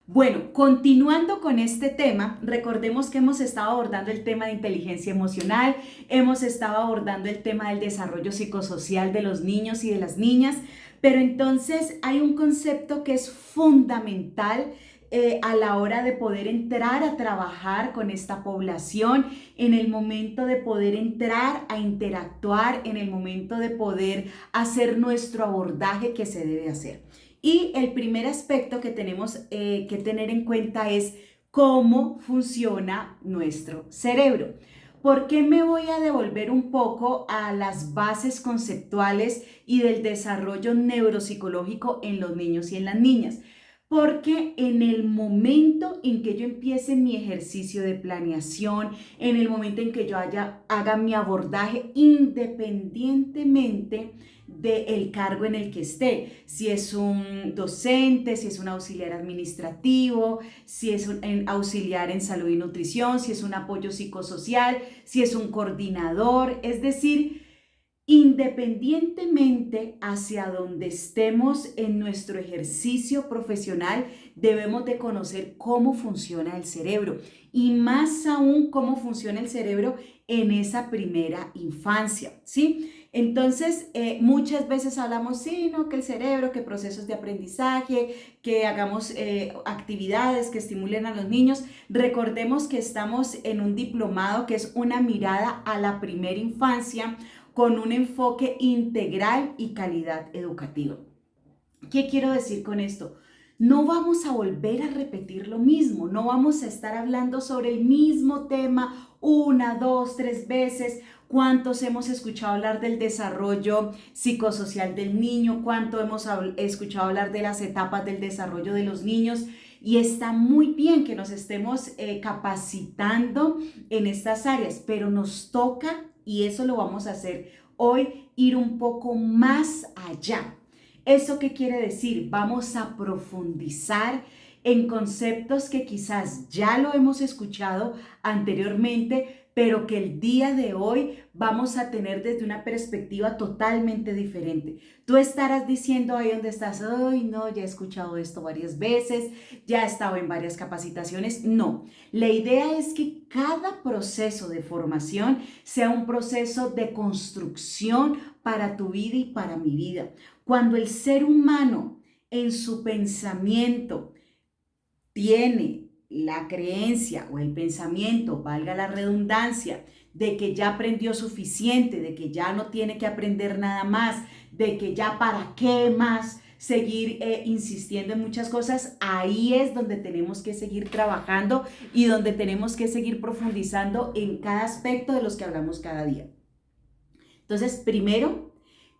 Bueno, continuando con este tema, recordemos que hemos estado abordando el tema de inteligencia emocional, hemos estado abordando el tema del desarrollo psicosocial de los niños y de las niñas, pero entonces hay un concepto que es fundamental a la hora de poder entrar a trabajar con esta población, en el momento de poder entrar a interactuar, en el momento de poder hacer nuestro abordaje que se debe hacer. Y el primer aspecto que tenemos que tener en cuenta es cómo funciona nuestro cerebro. ¿Por qué me voy a devolver un poco a las bases conceptuales y del desarrollo neuropsicológico en los niños y en las niñas? Porque en el momento en que yo empiece mi ejercicio de planeación, en el momento en que yo haga mi abordaje, independientemente del cargo en el que esté, si es un docente, si es un auxiliar administrativo, si es un auxiliar en salud y nutrición, si es un apoyo psicosocial, si es un coordinador, es decir, independientemente hacia donde estemos en nuestro ejercicio profesional, debemos de conocer cómo funciona el cerebro y más aún cómo funciona el cerebro en esa primera infancia, ¿sí? Entonces, muchas veces hablamos, sí, no, que el cerebro, que procesos de aprendizaje, que hagamos actividades que estimulen a los niños. Recordemos que estamos en un diplomado que es una mirada a la primera infancia, con un enfoque integral y calidad educativa. ¿Qué quiero decir con esto? No vamos a volver a repetir lo mismo, no vamos a estar hablando sobre el mismo tema una, dos, tres veces. ¿Cuántos hemos escuchado hablar del desarrollo psicosocial del niño? ¿Cuánto hemos escuchado hablar de las etapas del desarrollo de los niños? Y está muy bien que nos estemos capacitando en estas áreas, pero nos toca, y eso lo vamos a hacer hoy, ir un poco más allá. ¿Eso qué quiere decir? Vamos a profundizar en conceptos que quizás ya lo hemos escuchado anteriormente, pero que el día de hoy vamos a tener desde una perspectiva totalmente diferente. Tú estarás diciendo ahí donde estás, ay, no, ya he escuchado esto varias veces, ya he estado en varias capacitaciones. No, la idea es que cada proceso de formación sea un proceso de construcción para tu vida y para mi vida. Cuando el ser humano en su pensamiento tiene la creencia o el pensamiento, valga la redundancia, de que ya aprendió suficiente, de que ya no tiene que aprender nada más, de que ya para qué más seguir insistiendo en muchas cosas, ahí es donde tenemos que seguir trabajando y donde tenemos que seguir profundizando en cada aspecto de los que hablamos cada día. Entonces, primero,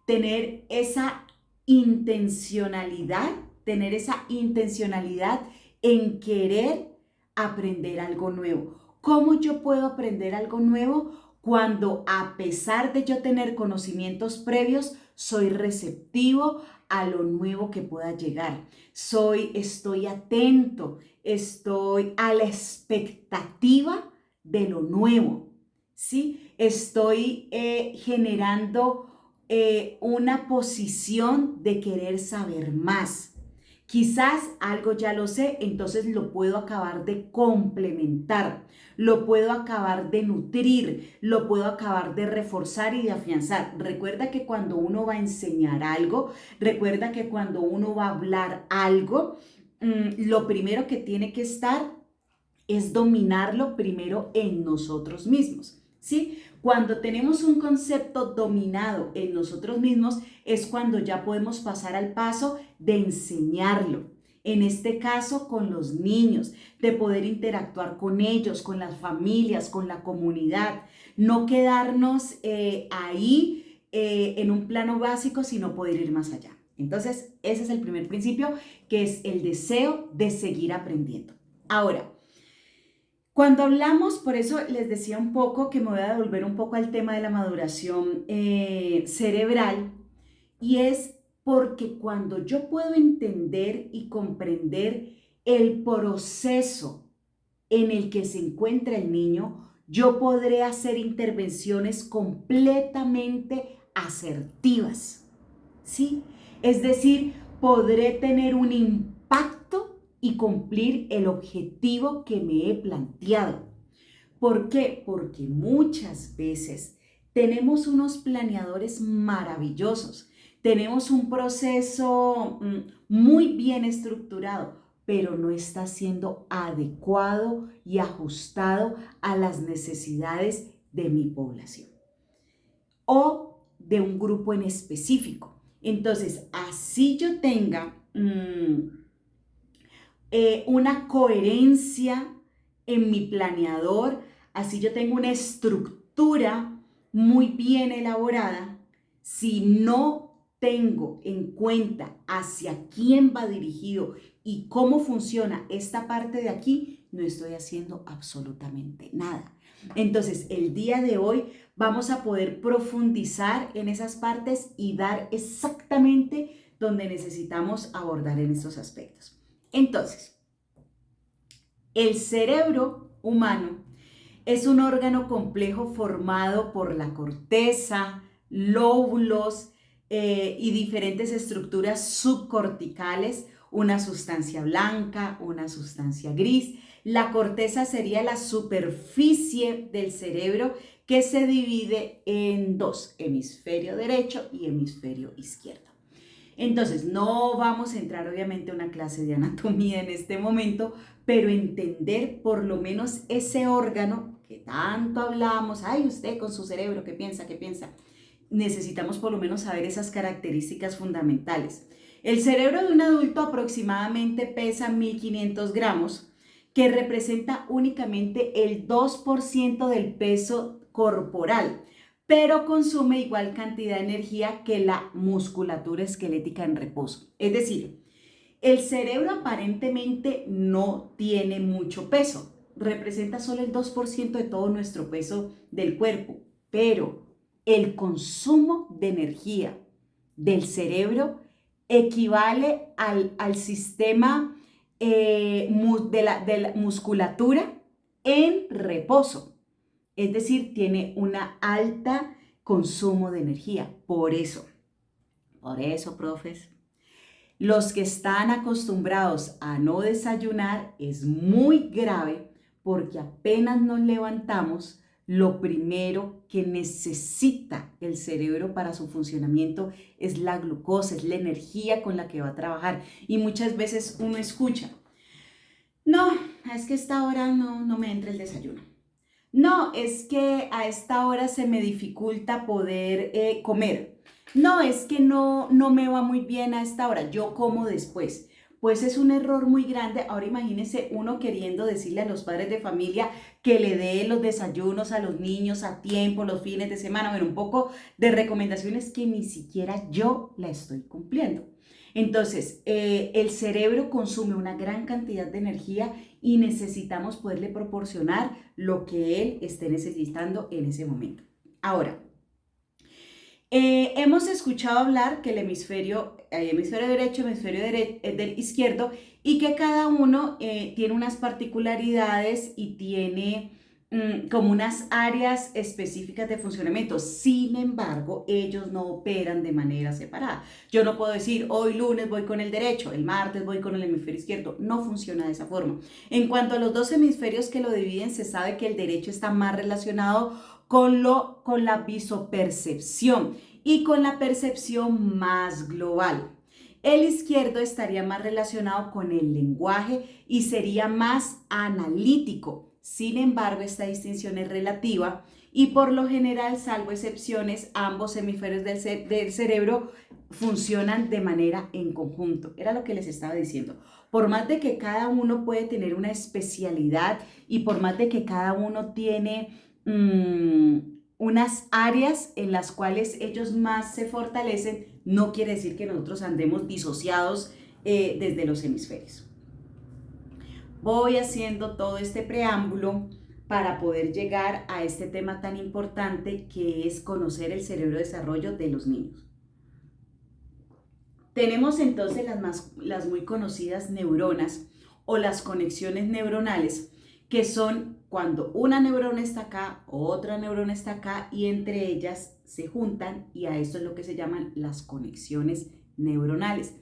tener esa intencionalidad, tener esa intencionalidad en querer aprender algo nuevo. ¿Cómo yo puedo aprender algo nuevo? Cuando a pesar de yo tener conocimientos previos, soy receptivo a lo nuevo que pueda llegar. Estoy atento, estoy a la expectativa de lo nuevo, ¿sí? Estoy generando una posición de querer saber más. Quizás algo ya lo sé, entonces lo puedo acabar de complementar, lo puedo acabar de nutrir, lo puedo acabar de reforzar y de afianzar. Recuerda que cuando uno va a enseñar algo, recuerda que cuando uno va a hablar algo, lo primero que tiene que estar es dominarlo primero en nosotros mismos, ¿sí? Cuando tenemos un concepto dominado en nosotros mismos es cuando ya podemos pasar al paso de enseñarlo. En este caso, con los niños, de poder interactuar con ellos, con las familias, con la comunidad. No quedarnos ahí en un plano básico, sino poder ir más allá. Entonces, ese es el primer principio, que es el deseo de seguir aprendiendo. Ahora, cuando hablamos, por eso les decía un poco que me voy a devolver un poco al tema de la maduración cerebral, y es porque cuando yo puedo entender y comprender el proceso en el que se encuentra el niño, yo podré hacer intervenciones completamente asertivas, ¿sí? Es decir, podré tener un impacto y cumplir el objetivo que me he planteado. ¿Por qué? Porque muchas veces tenemos unos planeadores maravillosos, tenemos un proceso muy bien estructurado, pero no está siendo adecuado y ajustado a las necesidades de mi población o de un grupo en específico. Entonces, así yo tenga una coherencia en mi planeador, así yo tengo una estructura muy bien elaborada, si no tengo en cuenta hacia quién va dirigido y cómo funciona esta parte de aquí, no estoy haciendo absolutamente nada. Entonces, el día de hoy vamos a poder profundizar en esas partes y dar exactamente donde necesitamos abordar en estos aspectos. Entonces, el cerebro humano es un órgano complejo formado por la corteza, lóbulos y diferentes estructuras subcorticales, una sustancia blanca, una sustancia gris. La corteza sería la superficie del cerebro que se divide en dos, hemisferio derecho y hemisferio izquierdo. Entonces, no vamos a entrar obviamente a una clase de anatomía en este momento, pero entender por lo menos ese órgano que tanto hablamos, ay, usted con su cerebro, ¿qué piensa? ¿Qué piensa? Necesitamos por lo menos saber esas características fundamentales. El cerebro de un adulto aproximadamente pesa 1500 gramos, que representa únicamente el 2% del peso corporal, pero consume igual cantidad de energía que la musculatura esquelética en reposo. Es decir, el cerebro aparentemente no tiene mucho peso, representa solo el 2% de todo nuestro peso del cuerpo, pero el consumo de energía del cerebro equivale al sistema de la musculatura en reposo. Es decir, tiene una alta consumo de energía. Por eso, profes, los que están acostumbrados a no desayunar es muy grave porque apenas nos levantamos, lo primero que necesita el cerebro para su funcionamiento es la glucosa, es la energía con la que va a trabajar. Y muchas veces uno escucha, no, es que a esta hora no me entra el desayuno. No, es que a esta hora se me dificulta poder comer. No, es que no me va muy bien a esta hora, yo como después. Pues es un error muy grande. Ahora imagínense uno queriendo decirle a los padres de familia que le dé los desayunos a los niños a tiempo, los fines de semana, bueno, un poco de recomendaciones que ni siquiera yo la estoy cumpliendo. Entonces, el cerebro consume una gran cantidad de energía y necesitamos poderle proporcionar lo que él esté necesitando en ese momento. Ahora, hemos escuchado hablar que el hemisferio derecho, del izquierdo, y que cada uno tiene unas particularidades y tiene como unas áreas específicas de funcionamiento. Sin embargo, ellos no operan de manera separada. Yo no puedo decir, hoy lunes voy con el derecho, el martes voy con el hemisferio izquierdo. No funciona de esa forma. En cuanto a los dos hemisferios que lo dividen, se sabe que el derecho está más relacionado con la visopercepción y con la percepción más global. El izquierdo estaría más relacionado con el lenguaje y sería más analítico. Sin embargo, esta distinción es relativa y por lo general, salvo excepciones, ambos hemisferios del cerebro funcionan de manera en conjunto. Era lo que les estaba diciendo. Por más de que cada uno puede tener una especialidad y por más de que cada uno tiene unas áreas en las cuales ellos más se fortalecen, no quiere decir que nosotros andemos disociados desde los hemisferios. Voy haciendo todo este preámbulo para poder llegar a este tema tan importante que es conocer el cerebro de desarrollo de los niños. Tenemos entonces las muy conocidas neuronas o las conexiones neuronales, que son cuando una neurona está acá, otra neurona está acá y entre ellas se juntan, y a esto es lo que se llaman las conexiones neuronales.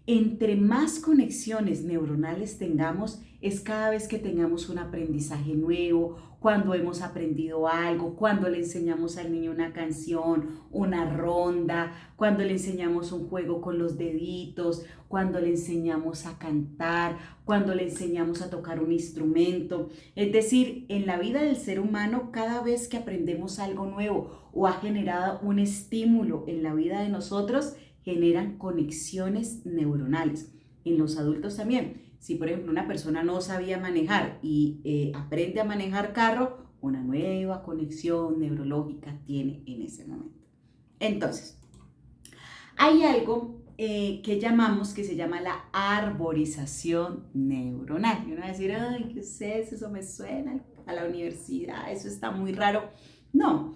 Entre más conexiones neuronales tengamos, es cada vez que tengamos un aprendizaje nuevo, cuando hemos aprendido algo, cuando le enseñamos al niño una canción, una ronda, cuando le enseñamos un juego con los deditos, cuando le enseñamos a cantar, cuando le enseñamos a tocar un instrumento. Es decir, en la vida del ser humano, cada vez que aprendemos algo nuevo o ha generado un estímulo en la vida de nosotros, generan conexiones neuronales. En los adultos también. Si, por ejemplo, una persona no sabía manejar y aprende a manejar carro, una nueva conexión neurológica tiene en ese momento. Entonces, hay algo que llamamos, que se llama la arborización neuronal. Y uno va a decir, ay, ¿qué es eso? Eso me suena a la universidad, eso está muy raro. No.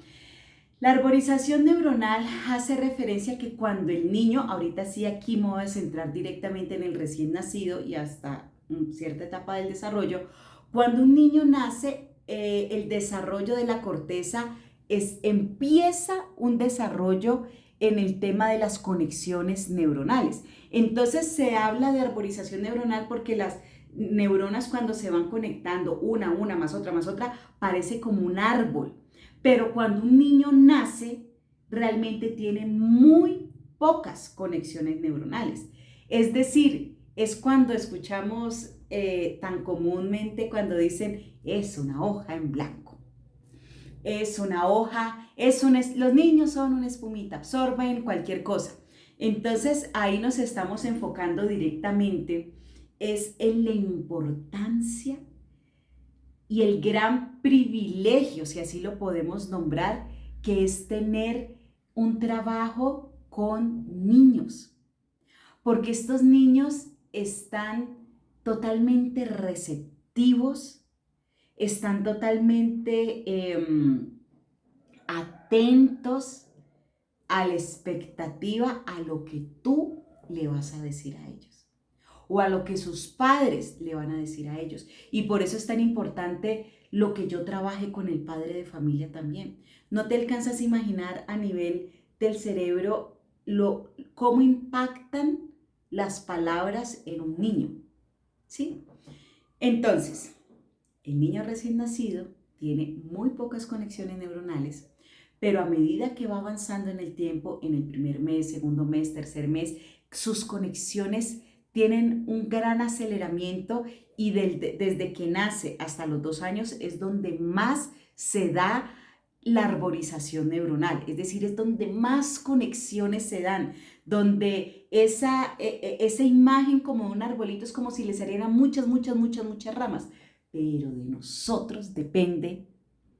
La arborización neuronal hace referencia a que cuando el niño, ahorita sí aquí me voy a centrar directamente en el recién nacido y hasta cierta etapa del desarrollo, cuando un niño nace, el desarrollo de la corteza empieza un desarrollo en el tema de las conexiones neuronales. Entonces se habla de arborización neuronal porque las neuronas cuando se van conectando una más otra, parece como un árbol. Pero cuando un niño nace, realmente tiene muy pocas conexiones neuronales. Es decir, es cuando escuchamos tan comúnmente cuando dicen, es una hoja en blanco. Es una hoja, los niños son una espumita, absorben cualquier cosa. Entonces ahí nos estamos enfocando directamente, es en la importancia y el gran privilegio, si así lo podemos nombrar, que es tener un trabajo con niños. Porque estos niños están totalmente receptivos, están totalmente atentos a la expectativa, a lo que tú le vas a decir a ellos o a lo que sus padres le van a decir a ellos. Y por eso es tan importante lo que yo trabaje con el padre de familia también. No te alcanzas a imaginar a nivel del cerebro cómo impactan las palabras en un niño, ¿sí? Entonces, el niño recién nacido tiene muy pocas conexiones neuronales, pero a medida que va avanzando en el tiempo, en el primer mes, segundo mes, tercer mes, sus conexiones tienen un gran aceleramiento y desde que nace hasta los 2 años es donde más se da la arborización neuronal, es decir, es donde más conexiones se dan, donde esa imagen como un arbolito es como si le salieran muchas ramas, pero de nosotros depende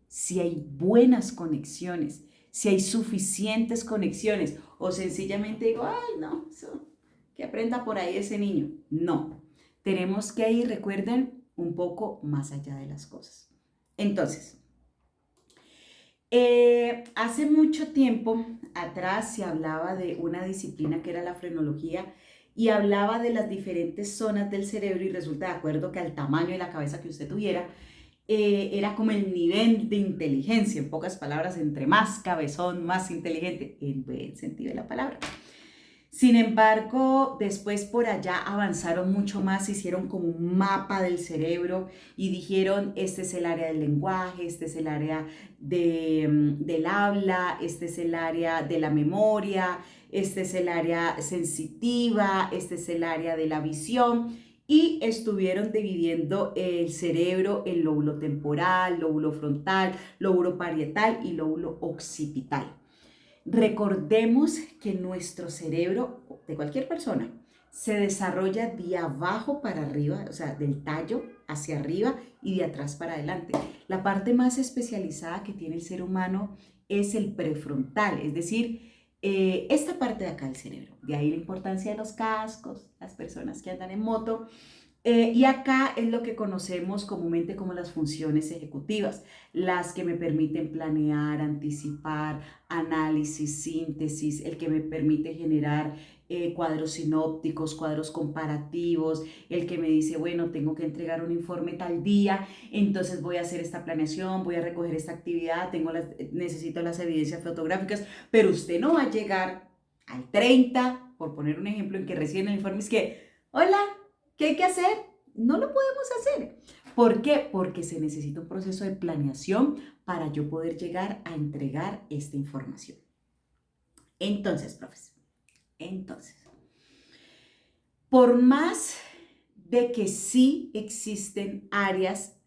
si hay buenas conexiones, si hay suficientes conexiones, o sencillamente digo, ay, no, eso que aprenda por ahí ese niño. No, tenemos que ir, recuerden, un poco más allá de las cosas. Entonces, hace mucho tiempo atrás se hablaba de una disciplina que era la frenología y hablaba de las diferentes zonas del cerebro y resulta de acuerdo que al tamaño de la cabeza que usted tuviera, era como el nivel de inteligencia, en pocas palabras, entre más cabezón, más inteligente, en buen sentido de la palabra. Sin embargo, después por allá avanzaron mucho más, hicieron como un mapa del cerebro y dijeron, este es el área del lenguaje, este es el área del habla, este es el área de la memoria, este es el área sensitiva, este es el área de la visión. Y estuvieron dividiendo el cerebro en lóbulo temporal, lóbulo frontal, lóbulo parietal y lóbulo occipital. Recordemos que nuestro cerebro, de cualquier persona, se desarrolla de abajo para arriba, o sea, del tallo hacia arriba y de atrás para adelante. La parte más especializada que tiene el ser humano es el prefrontal, es decir, esta parte de acá del cerebro. De ahí la importancia de los cascos, las personas que andan en moto. Y acá es lo que conocemos comúnmente como las funciones ejecutivas, las que me permiten planear, anticipar, análisis, síntesis, el que me permite generar cuadros sinópticos, cuadros comparativos, el que me dice, bueno, tengo que entregar un informe tal día, entonces voy a hacer esta planeación, voy a recoger esta actividad, necesito las evidencias fotográficas, pero usted no va a llegar al 30 por poner un ejemplo, en que reciben el informe, es que, hola, ¿qué hay que hacer? No lo podemos hacer. ¿Por qué? Porque se necesita un proceso de planeación para yo poder llegar a entregar esta información. Entonces, profes, por más de que sí existen áreas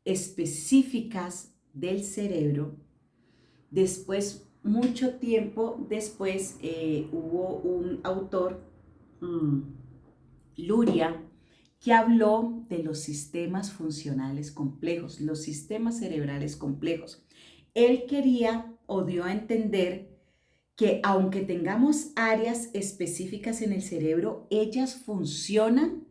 específicas del cerebro, después, mucho tiempo después, hubo un autor, Luria, que habló de los sistemas funcionales complejos, los sistemas cerebrales complejos. Él quería o dio a entender que aunque tengamos áreas específicas en el cerebro, ellas funcionan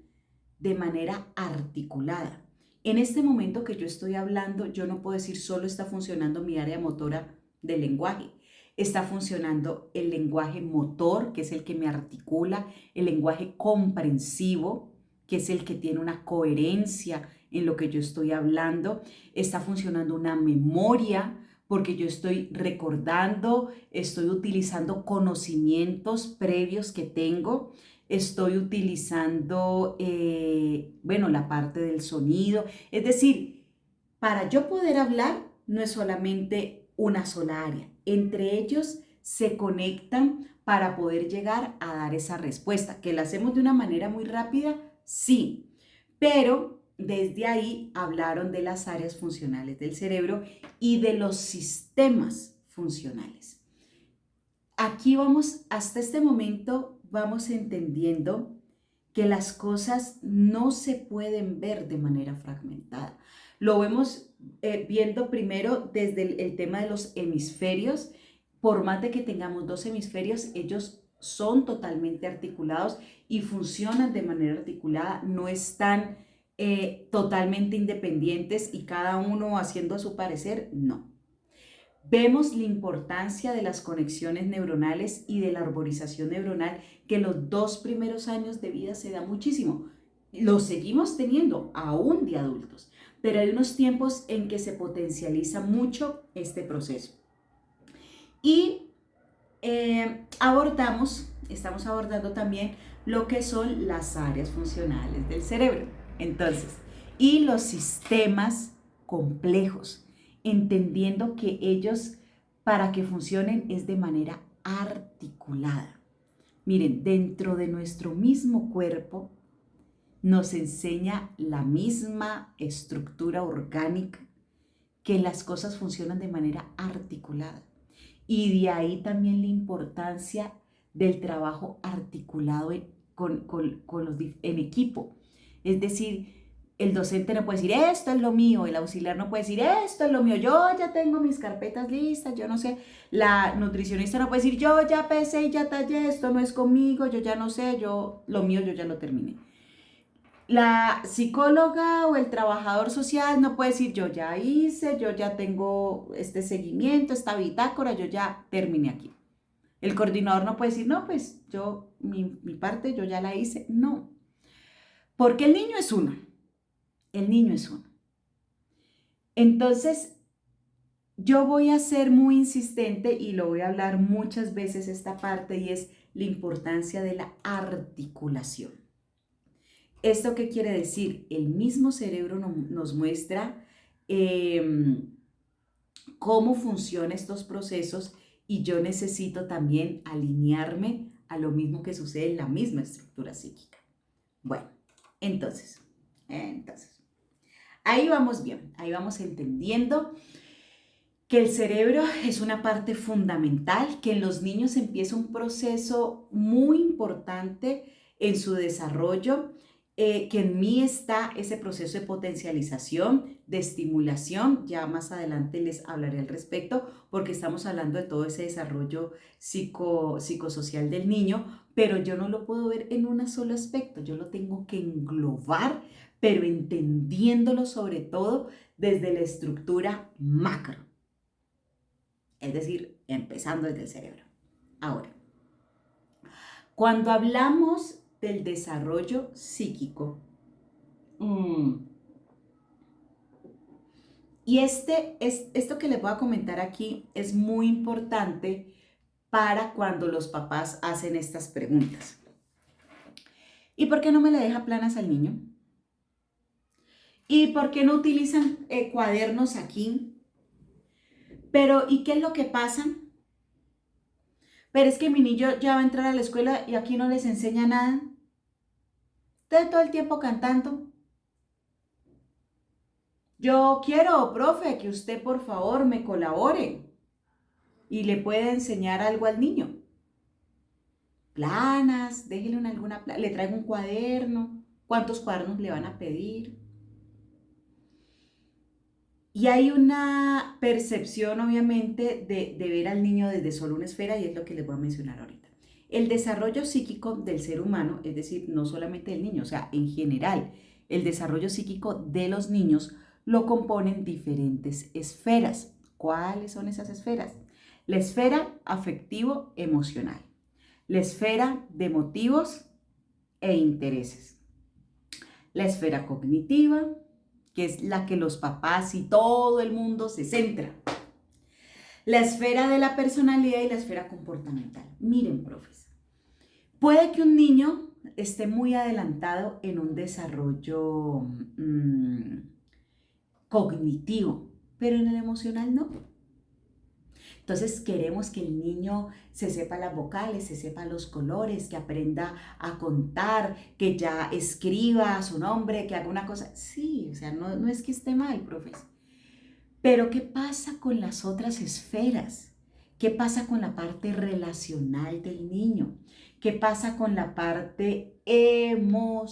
de manera articulada. En este momento que yo estoy hablando, yo no puedo decir solo está funcionando mi área motora del lenguaje. Está funcionando el lenguaje motor, que es el que me articula, el lenguaje comprensivo, que es el que tiene una coherencia en lo que yo estoy hablando. Está funcionando una memoria, porque yo estoy recordando, estoy utilizando conocimientos previos que tengo, estoy utilizando, la parte del sonido. Es decir, para yo poder hablar, no es solamente una sola área. Entre ellos se conectan para poder llegar a dar esa respuesta. ¿Que la hacemos de una manera muy rápida? Sí, pero desde ahí hablaron de las áreas funcionales del cerebro y de los sistemas funcionales. Aquí hasta este momento vamos entendiendo que las cosas no se pueden ver de manera fragmentada. Lo vemos viendo primero desde el tema de los hemisferios. Por más de que tengamos dos hemisferios, ellos son totalmente articulados y funcionan de manera articulada, no están totalmente independientes y cada uno haciendo a su parecer, no. Vemos la importancia de las conexiones neuronales y de la arborización neuronal, que en los 2 primeros años de vida se da muchísimo. Lo seguimos teniendo aún de adultos, pero hay unos tiempos en que se potencializa mucho este proceso. Y estamos abordando también lo que son las áreas funcionales del cerebro. Entonces, y los sistemas complejos, entendiendo que ellos, para que funcionen, es de manera articulada. Miren, dentro de nuestro mismo cuerpo nos enseña la misma estructura orgánica que las cosas funcionan de manera articulada. Y de ahí también la importancia del trabajo articulado en equipo. Es decir, el docente no puede decir, esto es lo mío, el auxiliar no puede decir, esto es lo mío, yo ya tengo mis carpetas listas, yo no sé, la nutricionista no puede decir, yo ya pesé y ya tallé, esto no es conmigo, yo ya no sé, lo mío yo ya lo terminé. La psicóloga o el trabajador social no puede decir, yo ya hice, yo ya tengo este seguimiento, esta bitácora, yo ya terminé aquí. El coordinador no puede decir, no, pues mi parte yo ya la hice. No, porque el niño es uno. Entonces, yo voy a ser muy insistente y lo voy a hablar muchas veces esta parte, y es la importancia de la articulación. ¿Esto qué quiere decir? El mismo cerebro nos muestra cómo funcionan estos procesos, y yo necesito también alinearme a lo mismo que sucede en la misma estructura psíquica. Bueno, entonces, ahí vamos bien, ahí vamos entendiendo que el cerebro es una parte fundamental, que en los niños empieza un proceso muy importante en su desarrollo, que en mí está ese proceso de potencialización, de estimulación. Ya más adelante les hablaré al respecto, porque estamos hablando de todo ese desarrollo psicosocial del niño, pero yo no lo puedo ver en un solo aspecto, yo lo tengo que englobar, pero entendiéndolo sobre todo desde la estructura macro. Es decir, empezando desde el cerebro. Ahora, cuando hablamos del desarrollo psíquico, y esto que les voy a comentar aquí es muy importante, para cuando los papás hacen estas preguntas. ¿Y por qué no me le deja planas al niño? ¿Y por qué no utilizan cuadernos aquí? Pero, ¿y qué es lo que pasa? Pero es que mi niño ya va a entrar a la escuela y aquí no les enseña nada. Usted todo el tiempo cantando. Yo quiero, profe, que usted por favor me colabore y le pueda enseñar algo al niño. Planas, déjele alguna plana, le traigo un cuaderno. ¿Cuántos cuadernos le van a pedir? Y hay una percepción, obviamente, de ver al niño desde solo una esfera y es lo que les voy a mencionar ahorita. El desarrollo psíquico del ser humano, es decir, no solamente del niño, o sea, en general, el desarrollo psíquico de los niños lo componen diferentes esferas. ¿Cuáles son esas esferas? La esfera afectivo-emocional, la esfera de motivos e intereses, la esfera cognitiva, que es la que los papás y todo el mundo se centra. La esfera de la personalidad y la esfera comportamental. Miren, profes, puede que un niño esté muy adelantado en un desarrollo cognitivo, pero en el emocional no. Entonces queremos que el niño se sepa las vocales, se sepa los colores, que aprenda a contar, que ya escriba su nombre, que haga una cosa. Sí, o sea, no es que esté mal, profes. Pero ¿qué pasa con las otras esferas? ¿Qué pasa con la parte relacional del niño? ¿Qué pasa con la parte emocional?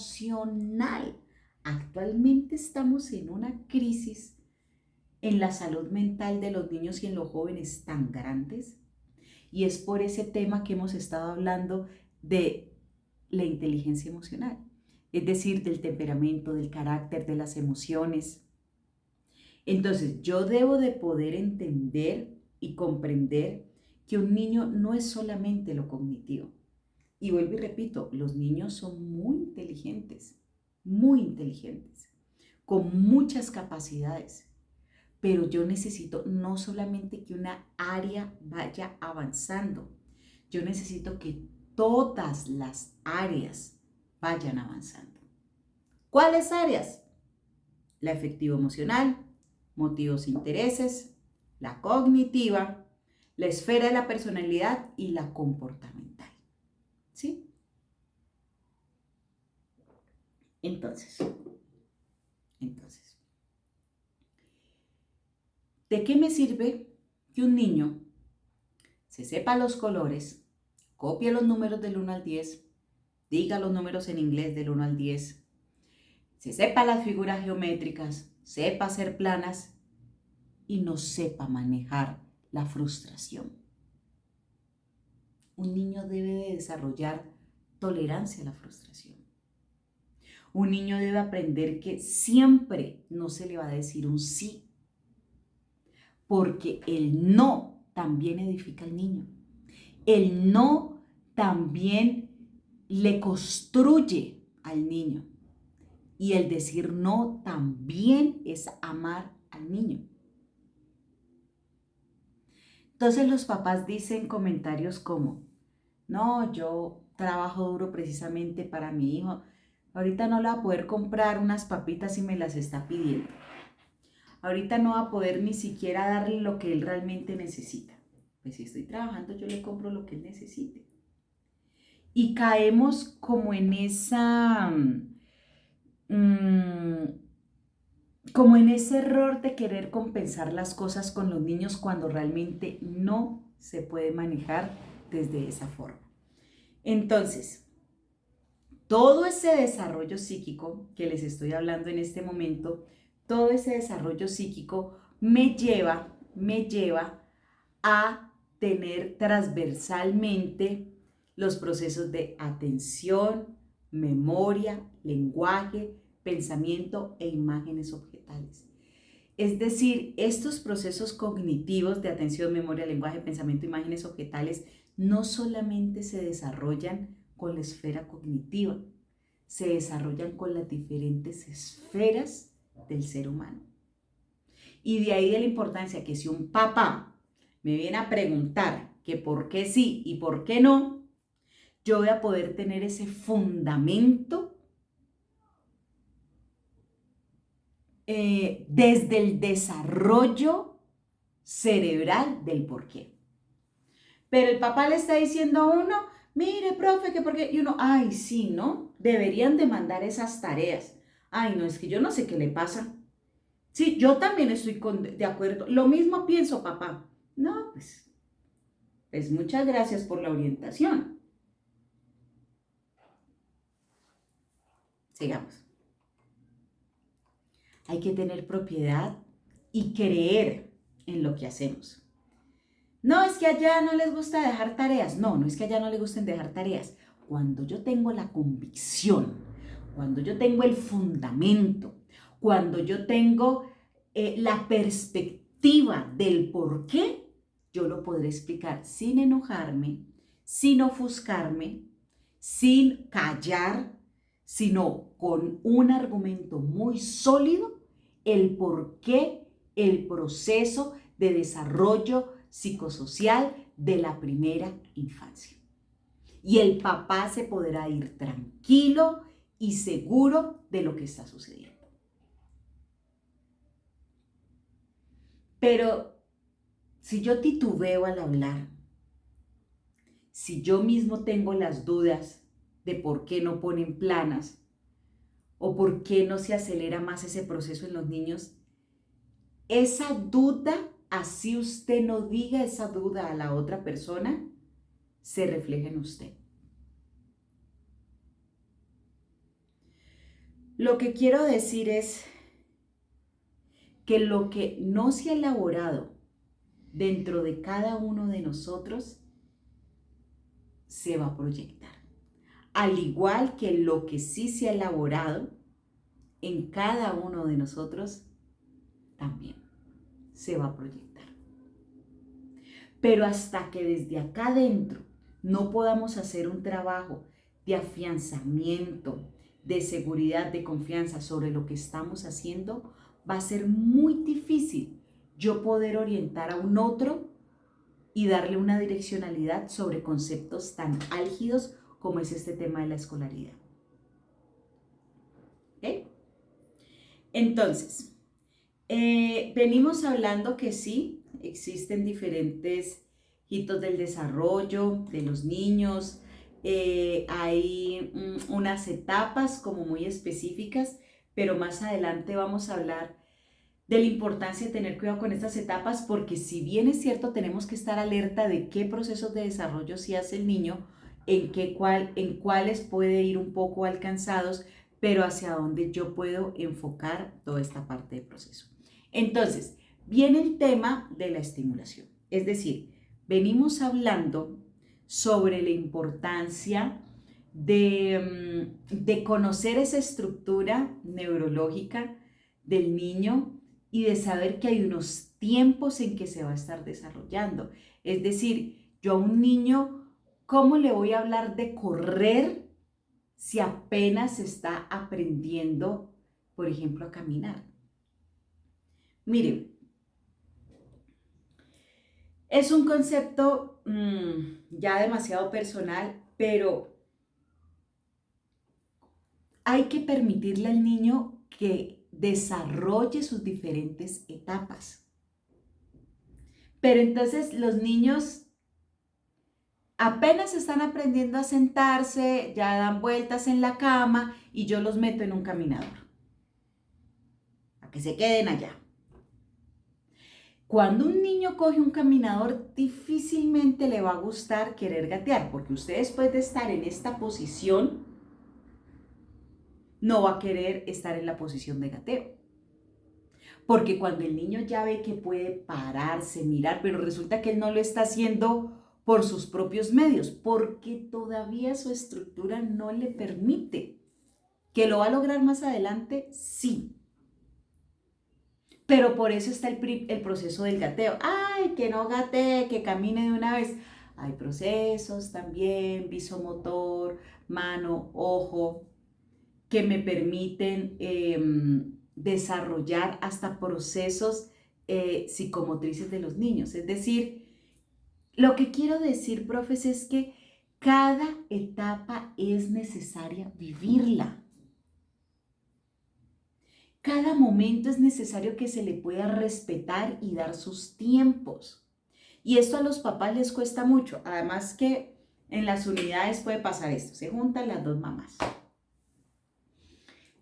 Actualmente estamos en una crisis en la salud mental de los niños y en los jóvenes tan grandes. Y es por ese tema que hemos estado hablando de la inteligencia emocional, es decir, del temperamento, del carácter, de las emociones. Entonces, yo debo de poder entender y comprender que un niño no es solamente lo cognitivo. Y vuelvo y repito, los niños son muy inteligentes, con muchas capacidades. Pero yo necesito no solamente que una área vaya avanzando, yo necesito que todas las áreas vayan avanzando. ¿Cuáles áreas? La afectivo-emocional, motivos e intereses, la cognitiva, la esfera de la personalidad y la comportamental. ¿Sí? Entonces, ¿de qué me sirve que un niño se sepa los colores, copie los números del 1 al 10, diga los números en inglés del 1 al 10, se sepa las figuras geométricas, sepa hacer planas y no sepa manejar la frustración? Un niño debe de desarrollar tolerancia a la frustración. Un niño debe aprender que siempre no se le va a decir un sí, porque el no también edifica al niño. El no también le construye al niño. Y el decir no también es amar al niño. Entonces los papás dicen comentarios como, no, yo trabajo duro precisamente para mi hijo. Ahorita no le va a poder comprar unas papitas si me las está pidiendo. Ahorita no va a poder ni siquiera darle lo que él realmente necesita. Pues si estoy trabajando, yo le compro lo que él necesite. Y caemos como en como en ese error de querer compensar las cosas con los niños cuando realmente no se puede manejar desde esa forma. Entonces, todo ese desarrollo psíquico que les estoy hablando en este momento, todo ese desarrollo psíquico me lleva a tener transversalmente los procesos de atención, memoria, lenguaje, pensamiento e imágenes objetales. Es decir, estos procesos cognitivos de atención, memoria, lenguaje, pensamiento, imágenes objetales no solamente se desarrollan con la esfera cognitiva, se desarrollan con las diferentes esferas del ser humano. Y de ahí de la importancia que si un papá me viene a preguntar que por qué sí y por qué no, yo voy a poder tener ese fundamento desde el desarrollo cerebral del por qué. Pero el papá le está diciendo a uno, mire, profe, que por qué, y uno, ay, sí, ¿no? Deberían de mandar esas tareas. Ay, no, es que yo no sé qué le pasa. Sí, yo también estoy de acuerdo. Lo mismo pienso, papá. No, pues muchas gracias por la orientación. Sigamos. Hay que tener propiedad y creer en lo que hacemos. No, es que allá no les gusta dejar tareas. No, no es que allá no les gusten dejar tareas. Cuando yo tengo la convicción, cuando yo tengo el fundamento, cuando yo tengo la perspectiva del por qué, yo lo podré explicar sin enojarme, sin ofuscarme, sin callar, sino con un argumento muy sólido, el por qué el proceso de desarrollo psicosocial de la primera infancia. Y el papá se podrá ir tranquilo y seguro de lo que está sucediendo. Pero si yo titubeo al hablar, si yo mismo tengo las dudas de por qué no ponen planas o por qué no se acelera más ese proceso en los niños, esa duda, así usted no diga esa duda a la otra persona, se refleja en usted. Lo que quiero decir es que lo que no se ha elaborado dentro de cada uno de nosotros se va a proyectar. Al igual que lo que sí se ha elaborado en cada uno de nosotros también se va a proyectar. Pero hasta que desde acá adentro no podamos hacer un trabajo de afianzamiento, de seguridad, de confianza sobre lo que estamos haciendo, va a ser muy difícil yo poder orientar a un otro y darle una direccionalidad sobre conceptos tan álgidos como es este tema de la escolaridad. ¿Okay? Entonces, venimos hablando que sí, existen diferentes hitos del desarrollo de los niños, hay unas etapas como muy específicas, pero más adelante vamos a hablar de la importancia de tener cuidado con estas etapas, porque si bien es cierto, tenemos que estar alerta de qué procesos de desarrollo sí hace el niño, en cuáles puede ir un poco alcanzados, pero hacia dónde yo puedo enfocar toda esta parte del proceso. Entonces, viene el tema de la estimulación, es decir, venimos hablando sobre la importancia de conocer esa estructura neurológica del niño y de saber que hay unos tiempos en que se va a estar desarrollando. Es decir, yo a un niño, ¿cómo le voy a hablar de correr si apenas está aprendiendo, por ejemplo, a caminar? Miren, es un concepto ya demasiado personal, pero hay que permitirle al niño que desarrolle sus diferentes etapas. Pero entonces los niños apenas están aprendiendo a sentarse, ya dan vueltas en la cama y yo los meto en un caminador, a que se queden allá. Cuando un niño coge un caminador, difícilmente le va a gustar querer gatear, porque usted después de estar en esta posición, no va a querer estar en la posición de gateo. Porque cuando el niño ya ve que puede pararse, mirar, pero resulta que él no lo está haciendo por sus propios medios, porque todavía su estructura no le permite. ¿Que lo va a lograr más adelante? Sí. Pero por eso está el proceso del gateo. ¡Ay, que no gatee, que camine de una vez! Hay procesos también, visomotor, mano, ojo, que me permiten desarrollar hasta procesos psicomotrices de los niños. Es decir, Lo que quiero decir, profes, es que cada etapa es necesaria vivirla. Cada momento es necesario que se le pueda respetar y dar sus tiempos. Y esto a los papás les cuesta mucho. Además que en las unidades puede pasar esto. Se juntan las dos mamás.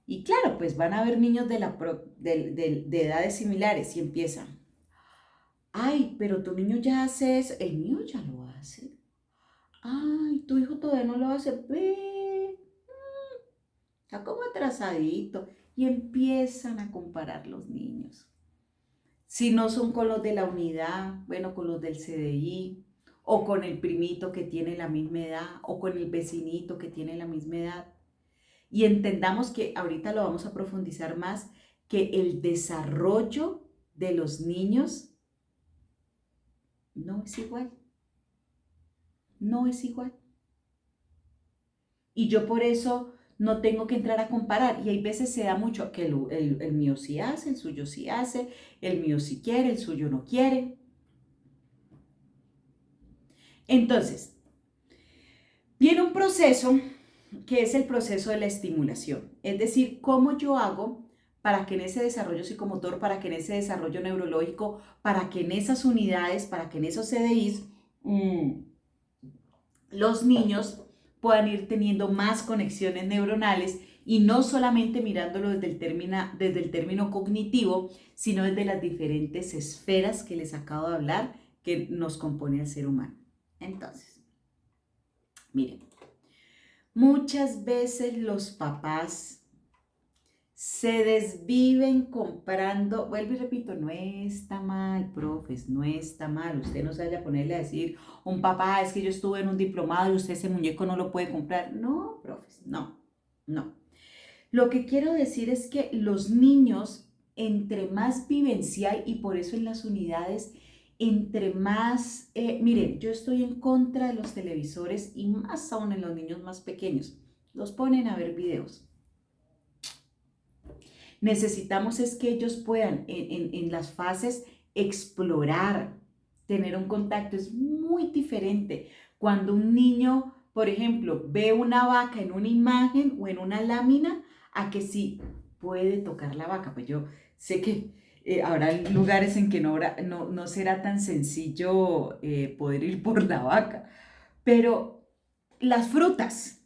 Y claro, pues van a haber niños de edades similares y empiezan. Ay, pero tu niño ya hace eso. El mío ya lo hace. Ay, tu hijo todavía no lo hace. Ve, está como atrasadito. Y empiezan a comparar los niños. Si no son con los de la unidad, bueno, con los del CDI, o con el primito que tiene la misma edad, o con el vecinito que tiene la misma edad. Y entendamos que ahorita lo vamos a profundizar más, que el desarrollo de los niños no es igual. No es igual. Y yo por eso no tengo que entrar a comparar. Y hay veces se da mucho que el mío sí hace, el suyo sí hace, el mío sí quiere, el suyo no quiere. Entonces, viene un proceso que es el proceso de la estimulación. Es decir, cómo yo hago para que en ese desarrollo psicomotor, para que en ese desarrollo neurológico, para que en esas unidades, para que en esos CDIs, los niños puedan ir teniendo más conexiones neuronales y no solamente mirándolo desde el término cognitivo, sino desde las diferentes esferas que les acabo de hablar que nos compone al ser humano. Entonces, miren, muchas veces los papás se desviven comprando, vuelvo y repito, no está mal, profes, no está mal. Usted no se vaya a ponerle a decir, un papá, es que yo estuve en un diplomado y usted ese muñeco no lo puede comprar. No, profes, no, no. Lo que quiero decir es que los niños, entre más vivencial, y por eso en las unidades, entre más, miren, yo estoy en contra de los televisores y más aún en los niños más pequeños. Los ponen a ver videos. Necesitamos es que ellos puedan en las fases explorar, tener un contacto. Es muy diferente cuando un niño, por ejemplo, ve una vaca en una imagen o en una lámina, a que sí puede tocar la vaca. Pues yo sé que habrá lugares en que no será tan sencillo poder ir por la vaca, pero las frutas.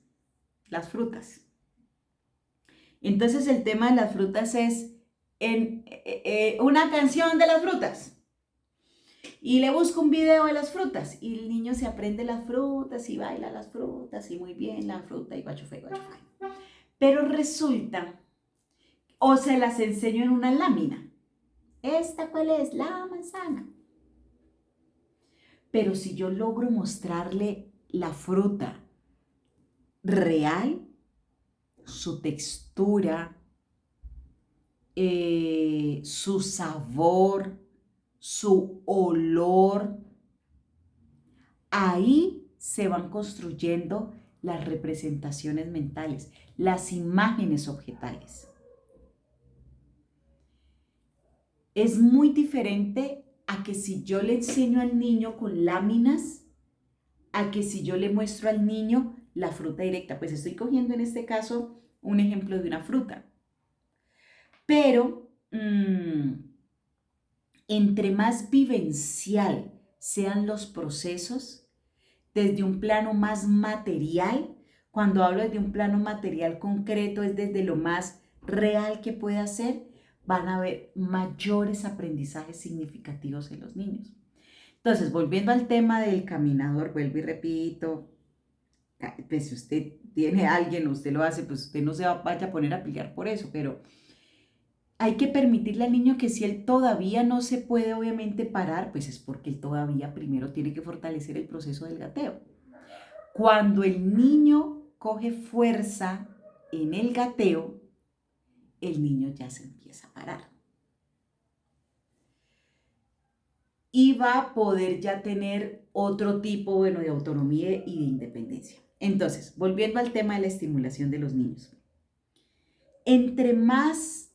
Entonces el tema de las frutas es una canción de las frutas y le busco un video de las frutas y el niño se aprende las frutas y baila las frutas y muy bien la fruta y guachufay, guachufay. Pero resulta, o se las enseño en una lámina. ¿Esta cuál es? La manzana. Pero si yo logro mostrarle la fruta real, su textura, su sabor, su olor, ahí se van construyendo las representaciones mentales, las imágenes objetales. Es muy diferente a que si yo le enseño al niño con láminas, a que si yo le muestro al niño la fruta directa. Pues estoy cogiendo en este caso un ejemplo de una fruta. Pero entre más vivencial sean los procesos, desde un plano más material, cuando hablo desde un plano material concreto, es desde lo más real que pueda ser, van a haber mayores aprendizajes significativos en los niños. Entonces, volviendo al tema del caminador, vuelvo y repito, pues si usted tiene a alguien, usted lo hace, pues usted no se vaya a poner a pelear por eso, pero hay que permitirle al niño que si él todavía no se puede obviamente parar, pues es porque él todavía primero tiene que fortalecer el proceso del gateo. Cuando el niño coge fuerza en el gateo, el niño ya se empieza a parar. Y va a poder ya tener otro tipo, bueno, de autonomía y de independencia. Entonces, volviendo al tema de la estimulación de los niños. Entre más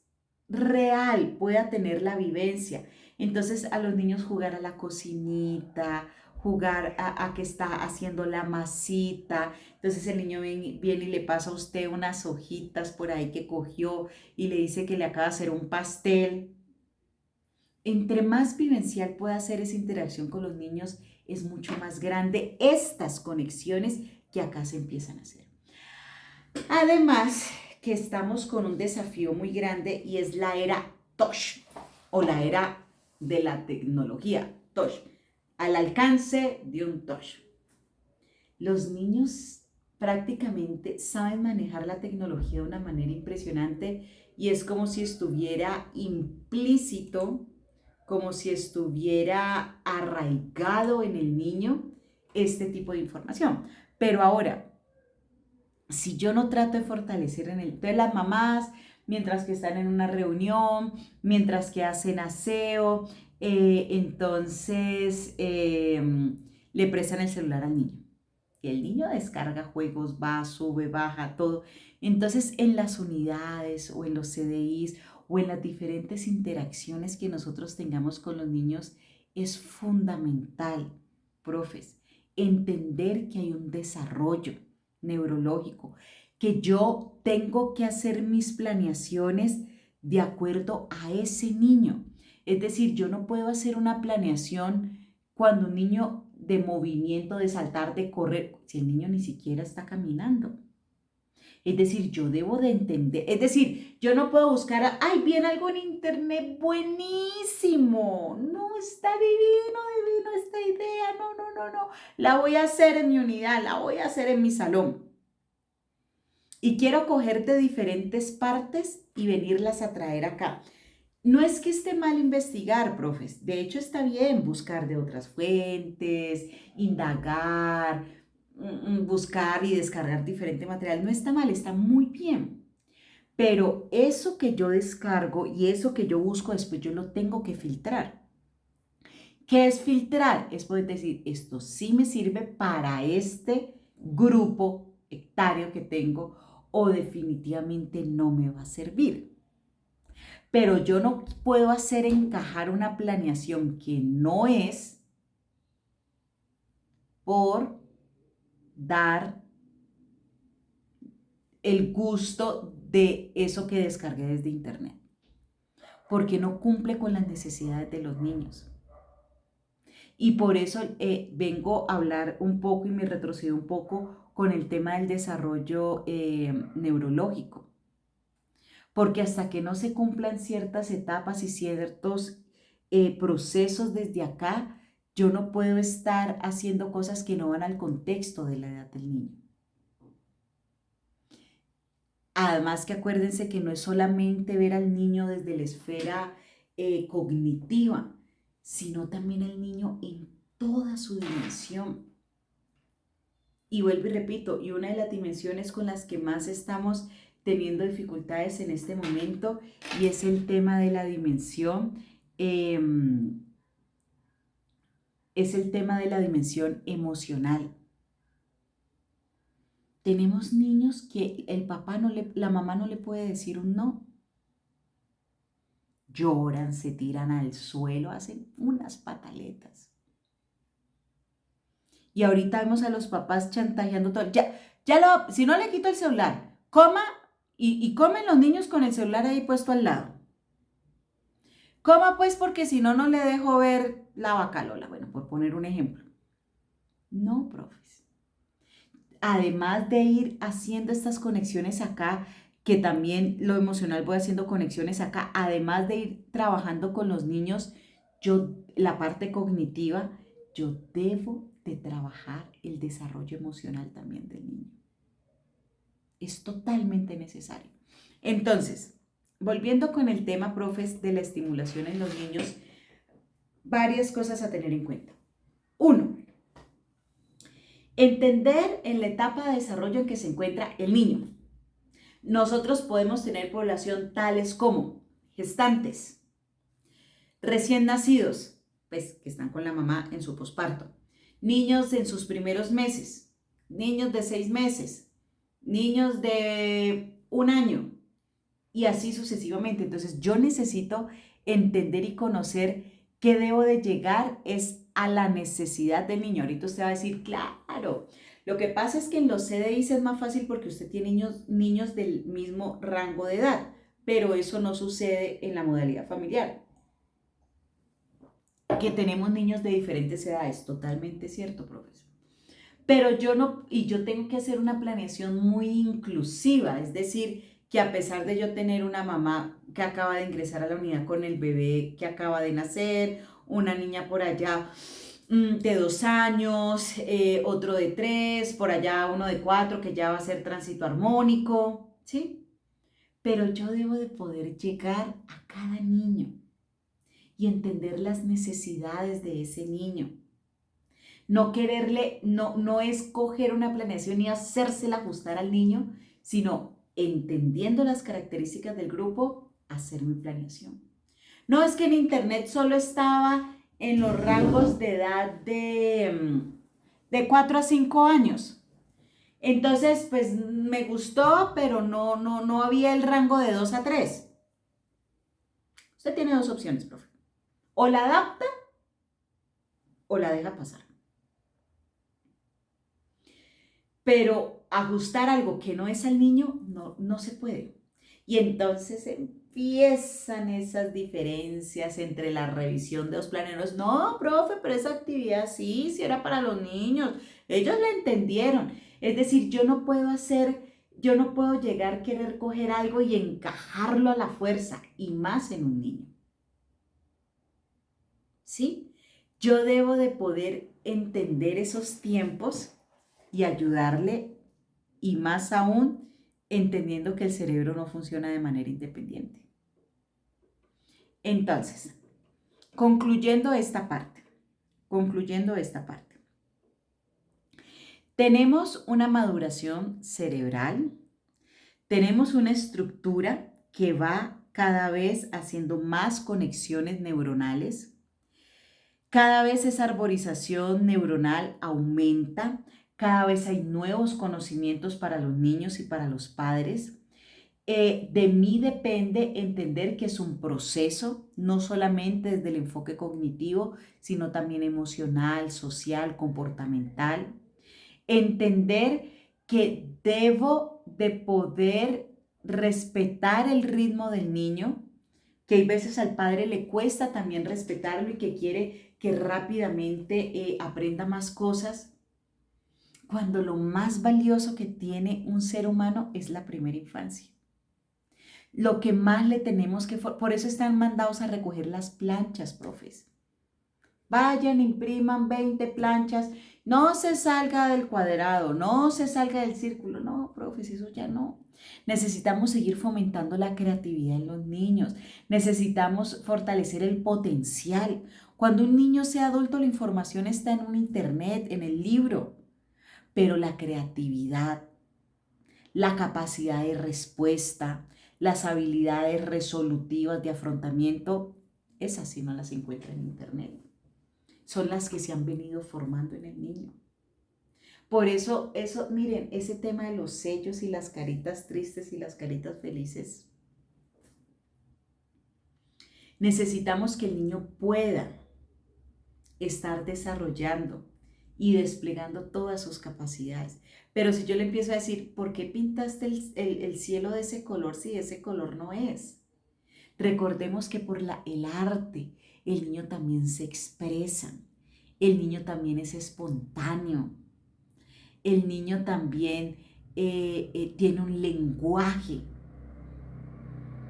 real pueda tener la vivencia, entonces a los niños jugar a la cocinita, jugar a que está haciendo la masita. Entonces el niño viene y le pasa a usted unas hojitas por ahí que cogió y le dice que le acaba de hacer un pastel. Entre más vivencial pueda ser esa interacción con los niños, es mucho más grande estas conexiones que acá se empiezan a hacer. Además, que estamos con un desafío muy grande y es la era touch o la era de la tecnología touch, al alcance de un touch. Los niños prácticamente saben manejar la tecnología de una manera impresionante y es como si estuviera implícito, como si estuviera arraigado en el niño este tipo de información. Pero ahora, si yo no trato de fortalecer en el... Entonces las mamás, mientras que están en una reunión, mientras que hacen aseo, entonces le prestan el celular al niño. Y el niño descarga juegos, va, sube, baja, todo. Entonces en las unidades o en los CDIs o en las diferentes interacciones que nosotros tengamos con los niños, es fundamental, profes, entender que hay un desarrollo neurológico, que yo tengo que hacer mis planeaciones de acuerdo a ese niño. Es decir, yo no puedo hacer una planeación cuando un niño de movimiento, de saltar, de correr, si el niño ni siquiera está caminando. Es decir, yo debo de entender, es decir, yo no puedo buscar, ay, viene algo en internet buenísimo, no, está divino esta idea, no, la voy a hacer en mi unidad, la voy a hacer en mi salón. Y quiero coger de diferentes partes y venirlas a traer acá. No es que esté mal investigar, profes, de hecho está bien buscar de otras fuentes, indagar, buscar y descargar diferente material, no está mal, está muy bien. Pero eso que yo descargo y eso que yo busco después, yo lo tengo que filtrar. ¿Qué es filtrar? Es poder decir, esto sí me sirve para este grupo etario que tengo o definitivamente no me va a servir. Pero yo no puedo hacer encajar una planeación que no es por dar el gusto de eso que descargué desde internet, porque no cumple con las necesidades de los niños. Y por eso vengo a hablar un poco y me retrocedo un poco con el tema del desarrollo neurológico. Porque hasta que no se cumplan ciertas etapas y ciertos procesos desde acá, yo no puedo estar haciendo cosas que no van al contexto de la edad del niño. Además que acuérdense que no es solamente ver al niño desde la esfera cognitiva, sino también el niño en toda su dimensión. Y vuelvo y repito, y una de las dimensiones con las que más estamos teniendo dificultades en este momento, y es el tema de la dimensión, es el tema de la dimensión emocional. Tenemos niños que la mamá no le puede decir un no. Lloran, se tiran al suelo, hacen unas pataletas. Y ahorita vemos a los papás chantajeando todo. Si no le quito el celular, coma y comen los niños con el celular ahí puesto al lado. Coma pues porque si no, no le dejo ver la vaca Lola. Bueno, por poner un ejemplo. No, profes. Además de ir haciendo estas conexiones acá, que también lo emocional voy haciendo conexiones acá, además de ir trabajando con los niños, la parte cognitiva, yo debo de trabajar el desarrollo emocional también del niño. Es totalmente necesario. Entonces, volviendo con el tema, profes, de la estimulación en los niños, varias cosas a tener en cuenta. 1. Entender en la etapa de desarrollo en que se encuentra el niño. Nosotros podemos tener población tales como gestantes, recién nacidos, pues que están con la mamá en su posparto, niños en sus primeros meses, niños de 6 meses, niños de 1 año y así sucesivamente. Entonces yo necesito entender y conocer ¿Qué debo de llegar? Es a la necesidad del niño. Ahorita usted va a decir, claro, lo que pasa es que en los CDIs es más fácil porque usted tiene niños del mismo rango de edad, pero eso no sucede en la modalidad familiar, que tenemos niños de diferentes edades. Totalmente cierto, profesor. Pero yo no, y yo tengo que hacer una planeación muy inclusiva, es decir, que a pesar de yo tener una mamá que acaba de ingresar a la unidad con el bebé que acaba de nacer, una niña por allá de 2 años, otro de 3, por allá uno de 4 que ya va a ser tránsito armónico, ¿sí? Pero yo debo de poder llegar a cada niño y entender las necesidades de ese niño. No quererle, no es coger una planeación y hacérsela ajustar al niño, sino entendiendo las características del grupo, hacer mi planeación. No es que en internet solo estaba en los rangos de edad de 4 a 5 años. Entonces, pues me gustó, pero no había el rango de 2 a 3. Usted tiene dos opciones, profe. O la adapta o la deja pasar. Pero ajustar algo que no es al niño no se puede. Y entonces empiezan esas diferencias entre la revisión de los planeros. No, profe, pero esa actividad sí era para los niños. Ellos la entendieron. Es decir, yo no puedo llegar a querer coger algo y encajarlo a la fuerza, y más en un niño. ¿Sí? Yo debo de poder entender esos tiempos y ayudarle, y más aún entendiendo que el cerebro no funciona de manera independiente. Entonces, concluyendo esta parte, tenemos una maduración cerebral, tenemos una estructura que va cada vez haciendo más conexiones neuronales, cada vez esa arborización neuronal aumenta, cada vez hay nuevos conocimientos para los niños y para los padres. De mí depende entender que es un proceso, no solamente desde el enfoque cognitivo, sino también emocional, social, comportamental. Entender que debo de poder respetar el ritmo del niño, que hay veces al padre le cuesta también respetarlo y que quiere que rápidamente aprenda más cosas, cuando lo más valioso que tiene un ser humano es la primera infancia. Lo que más le tenemos que... Por eso están mandados a recoger las planchas, profes. Vayan, impriman 20 planchas. No se salga del cuadrado, no se salga del círculo. No, profes, eso ya no. Necesitamos seguir fomentando la creatividad en los niños. Necesitamos fortalecer el potencial. Cuando un niño sea adulto, la información está en un internet, en el libro. Pero la creatividad, la capacidad de respuesta, las habilidades resolutivas de afrontamiento, esas sí no las encuentra en internet. Son las que se han venido formando en el niño. Por eso, miren, ese tema de los sellos y las caritas tristes y las caritas felices, necesitamos que el niño pueda estar desarrollando y desplegando todas sus capacidades. Pero si yo le empiezo a decir, ¿por qué pintaste el cielo de ese color si ese color no es? Recordemos que por el arte, el niño también se expresa, el niño también es espontáneo, el niño también tiene un lenguaje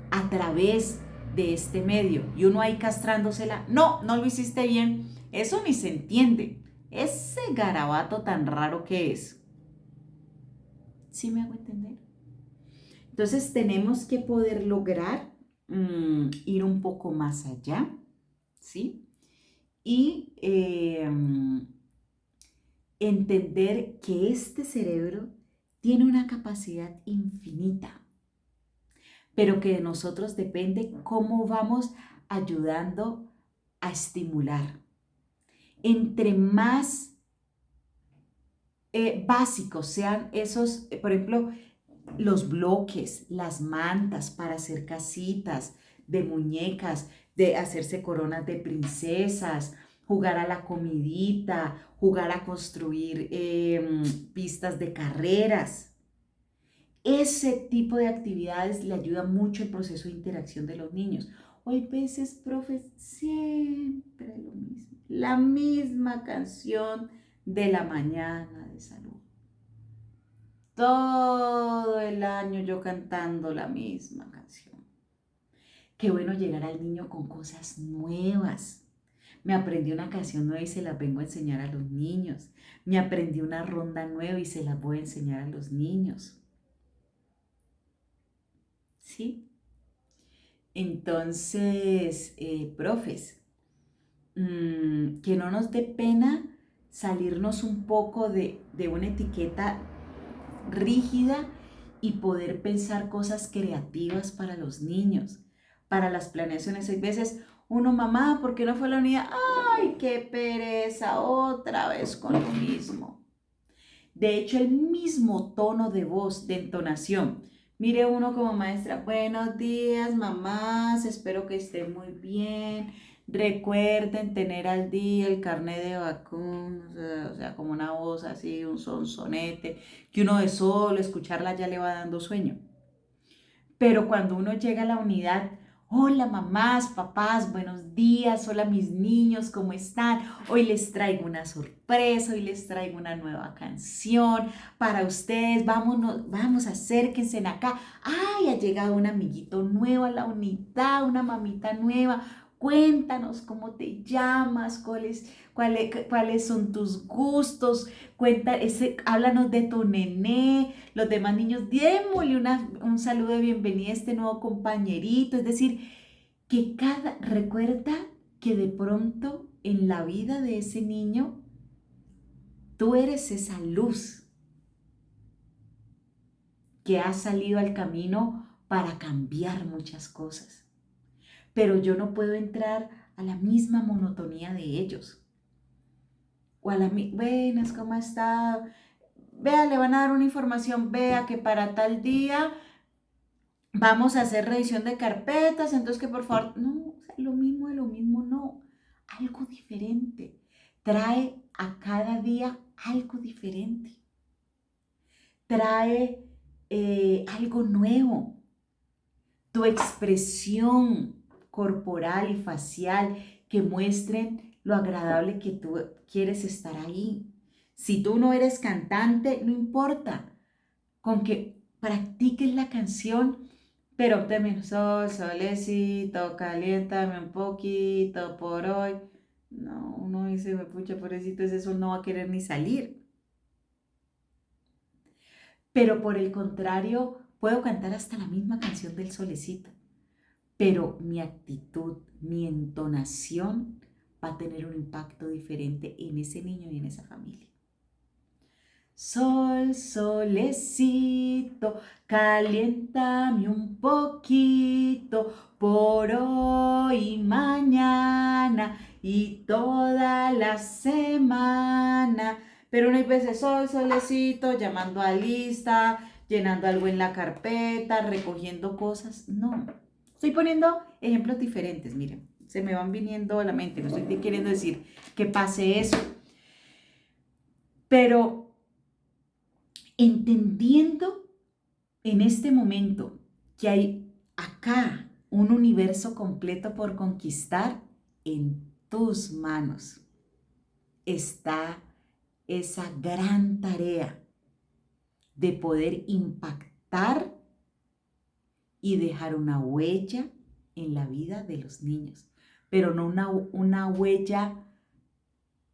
a través de este medio. Y uno ahí castrándosela, no lo hiciste bien, eso ni se entiende. Ese garabato tan raro que es. ¿Sí me hago entender? Entonces tenemos que poder lograr ir un poco más allá, ¿sí? Y entender que este cerebro tiene una capacidad infinita, pero que de nosotros depende cómo vamos ayudando a estimular. Entre más básicos sean esos, por ejemplo, los bloques, las mantas para hacer casitas de muñecas, de hacerse coronas de princesas, jugar a la comidita, jugar a construir pistas de carreras. Ese tipo de actividades le ayuda mucho el proceso de interacción de los niños. Hoy veces, profe, siempre lo mismo, la misma canción de la mañana de salud. Todo el año yo cantando la misma canción. Qué bueno llegar al niño con cosas nuevas. Me aprendí una canción nueva y se las vengo a enseñar a los niños. Me aprendí una ronda nueva y se las voy a enseñar a los niños. ¿Sí? Entonces, profes, que no nos dé pena salirnos un poco de una etiqueta rígida y poder pensar cosas creativas para los niños, para las planeaciones. Hay veces uno, mamá, ¿por qué no fue a la unidad? ¡Ay, qué pereza! Otra vez con lo mismo. De hecho, el mismo tono de voz, de entonación. Mire uno como maestra, buenos días, mamás, espero que estén muy bien. Recuerden tener al día el carnet de vacunas, o sea, como una voz así, un sonsonete, que uno de solo escucharla ya le va dando sueño. Pero cuando uno llega a la unidad, hola mamás, papás, buenos días, hola mis niños, ¿cómo están? Hoy les traigo una sorpresa, hoy les traigo una nueva canción para ustedes, vamos, acérquense acá. Ay, ha llegado un amiguito nuevo a la unidad, una mamita nueva. Cuéntanos cómo te llamas, cuáles son tus gustos, háblanos de tu nené. Los demás niños, démosle un saludo de bienvenida a este nuevo compañerito. Es decir, recuerda que de pronto en la vida de ese niño, tú eres esa luz que ha salido al camino para cambiar muchas cosas. Pero yo no puedo entrar a la misma monotonía de ellos. O a buenas, ¿cómo está? Vea, le van a dar una información, vea que para tal día vamos a hacer revisión de carpetas, entonces que por favor, no, o sea, lo mismo no, algo diferente. Trae a cada día algo diferente. Trae algo nuevo. Tu expresión corporal y facial que muestren lo agradable que tú quieres estar ahí. Si tú no eres cantante, no importa, con que practiques la canción, pero ópteme solecito, caliéntame un poquito por hoy. No, uno dice, pucha, pobrecito, ese sol no va a querer ni salir. Pero por el contrario, puedo cantar hasta la misma canción del solecito, pero mi actitud, mi entonación va a tener un impacto diferente en ese niño y en esa familia. Sol, solecito, caliéntame un poquito por hoy y mañana y toda la semana. Pero no hay veces sol, solecito, llamando a lista, llenando algo en la carpeta, recogiendo cosas. No, estoy poniendo ejemplos diferentes, miren, se me van viniendo a la mente, no estoy queriendo decir que pase eso, pero entendiendo en este momento que hay acá un universo completo por conquistar, en tus manos está esa gran tarea de poder impactar y dejar una huella en la vida de los niños, pero no una huella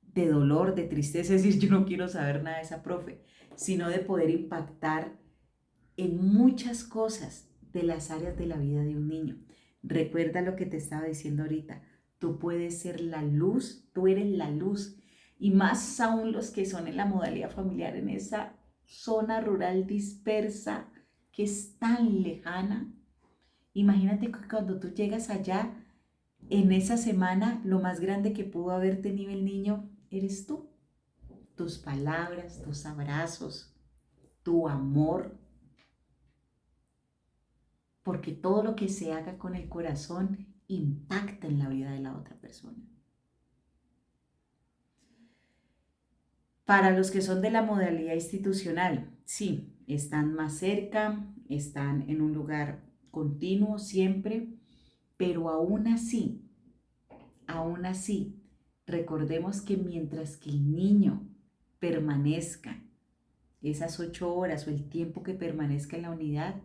de dolor, de tristeza, es decir, yo no quiero saber nada de esa profe, sino de poder impactar en muchas cosas de las áreas de la vida de un niño. Recuerda lo que te estaba diciendo ahorita, tú puedes ser la luz, tú eres la luz, y más aún los que son en la modalidad familiar, en esa zona rural dispersa que es tan lejana. Imagínate que cuando tú llegas allá, en esa semana, lo más grande que pudo haber tenido el niño eres tú. Tus palabras, tus abrazos, tu amor. Porque todo lo que se haga con el corazón impacta en la vida de la otra persona. Para los que son de la modalidad institucional, sí, están más cerca, están en un lugar continuo siempre, pero aún así, recordemos que mientras que el niño permanezca esas 8 horas o el tiempo que permanezca en la unidad,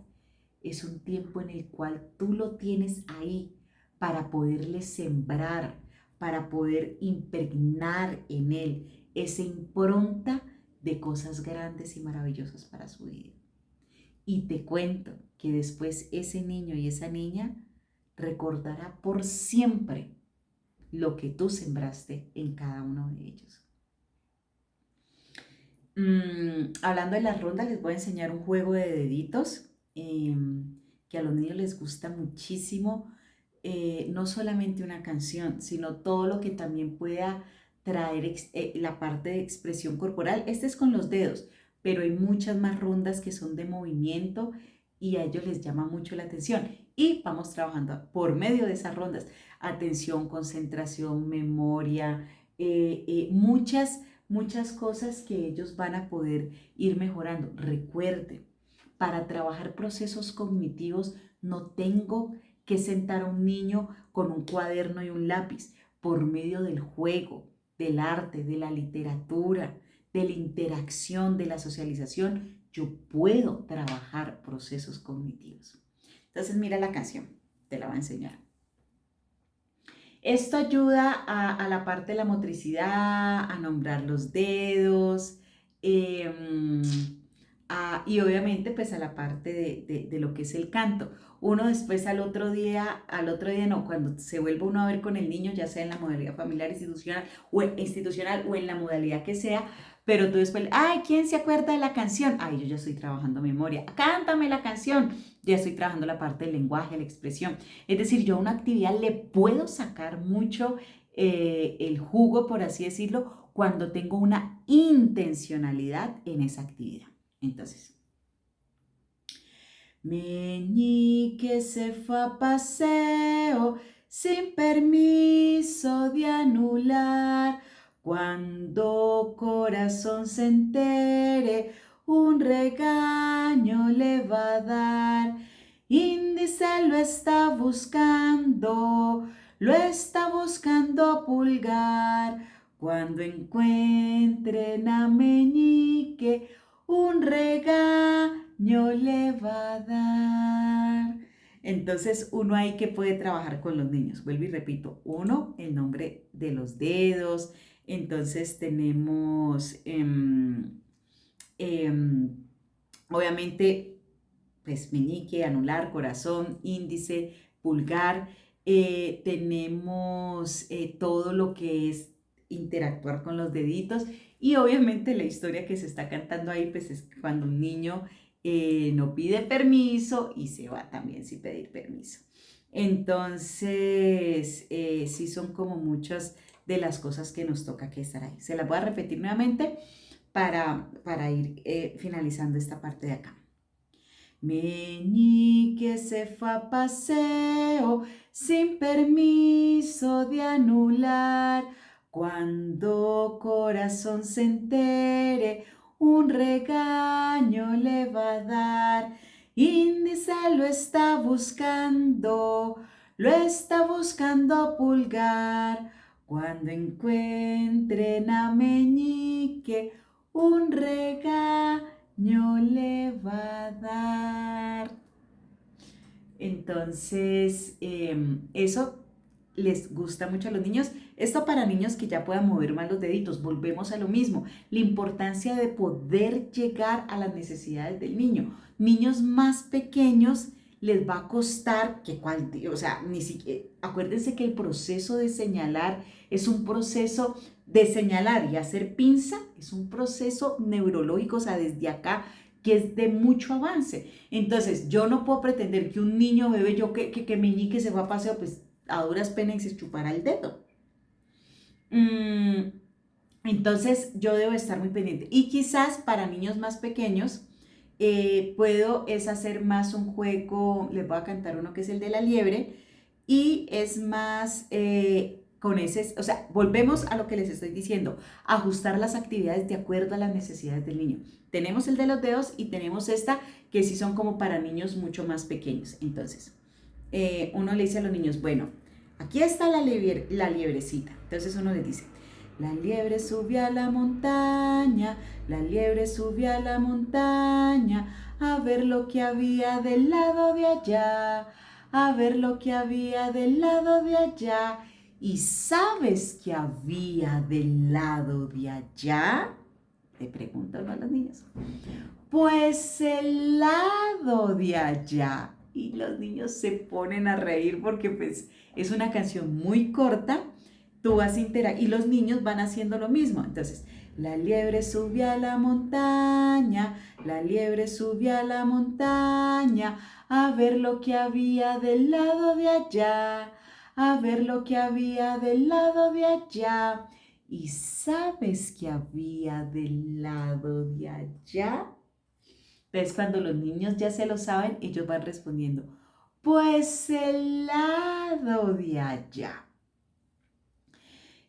es un tiempo en el cual tú lo tienes ahí para poderle sembrar, para poder impregnar en él esa impronta de cosas grandes y maravillosas para su vida. Y te cuento que después ese niño y esa niña recordará por siempre lo que tú sembraste en cada uno de ellos. Hablando de las rondas, les voy a enseñar un juego de deditos que a los niños les gusta muchísimo. No solamente una canción, sino todo lo que también pueda traer la parte de expresión corporal. Este es con los dedos, pero hay muchas más rondas que son de movimiento y a ellos les llama mucho la atención. Y vamos trabajando por medio de esas rondas. Atención, concentración, memoria, muchas cosas que ellos van a poder ir mejorando. Recuerde, para trabajar procesos cognitivos no tengo que sentar a un niño con un cuaderno y un lápiz. Por medio del juego, del arte, de la literatura, de la interacción, de la socialización, yo puedo trabajar procesos cognitivos. Entonces mira la canción, te la voy a enseñar. Esto ayuda a la parte de la motricidad, a nombrar los dedos, y obviamente pues a la parte de lo que es el canto. Uno después al otro día no, cuando se vuelve uno a ver con el niño, ya sea en la modalidad familiar, institucional o en la modalidad que sea, pero tú después, ay, ¿quién se acuerda de la canción? Ay, yo ya estoy trabajando memoria, cántame la canción, ya estoy trabajando la parte del lenguaje, la expresión. Es decir, yo a una actividad le puedo sacar mucho el jugo, por así decirlo, cuando tengo una intencionalidad en esa actividad. Entonces, Meñique se fue a paseo sin permiso de anular. Cuando corazón se entere, un regaño le va a dar. Índice lo está buscando Pulgar. Cuando encuentren a Meñique, un regaño le va a dar. Entonces uno ahí que puede trabajar con los niños. Vuelvo y repito, uno, el nombre de los dedos. Entonces tenemos, obviamente, pues meñique, anular, corazón, índice, pulgar. Tenemos todo lo que es interactuar con los deditos y obviamente la historia que se está cantando ahí pues es cuando un niño no pide permiso y se va también sin pedir permiso. Entonces, sí son como muchas de las cosas que nos toca que estar ahí. Se las voy a repetir nuevamente para ir finalizando esta parte de acá. Meñique se fue a paseo sin permiso de anular. Cuando corazón se entere, un regaño le va a dar. Índice lo está buscando Pulgar. Cuando encuentren a Meñique, un regaño le va a dar. Entonces, eso les gusta mucho a los niños. Esto para niños que ya puedan mover más los deditos. Volvemos a lo mismo. La importancia de poder llegar a las necesidades del niño. Niños más pequeños les va a costar ni siquiera, acuérdense que el proceso de señalar es un proceso de señalar y hacer pinza, es un proceso neurológico, o sea, desde acá, que es de mucho avance. Entonces, yo no puedo pretender que un niño bebé, que meñique se va a paseo, pues a duras penas se chupará el dedo. Entonces, yo debo estar muy pendiente. Y quizás para niños más pequeños, puedo hacer más un juego, les voy a cantar uno que es el de la liebre, y es más con ese, o sea, volvemos a lo que les estoy diciendo, ajustar las actividades de acuerdo a las necesidades del niño. Tenemos el de los dedos y tenemos esta que sí son como para niños mucho más pequeños. Entonces, uno le dice a los niños, bueno, aquí está la liebrecita. Entonces uno les dice, la liebre subió a la montaña, la liebre subió a la montaña, a ver lo que había del lado de allá, a ver lo que había del lado de allá. ¿Y sabes qué había del lado de allá? Le preguntan a los niños. Pues el lado de allá. Y los niños se ponen a reír porque pues es una canción muy corta. Tú vas a interactuar y los niños van haciendo lo mismo. Entonces, la liebre subió a la montaña, la liebre subió a la montaña, a ver lo que había del lado de allá, a ver lo que había del lado de allá. ¿Y sabes qué había del lado de allá? Entonces, cuando los niños ya se lo saben, ellos van respondiendo, pues el lado de allá.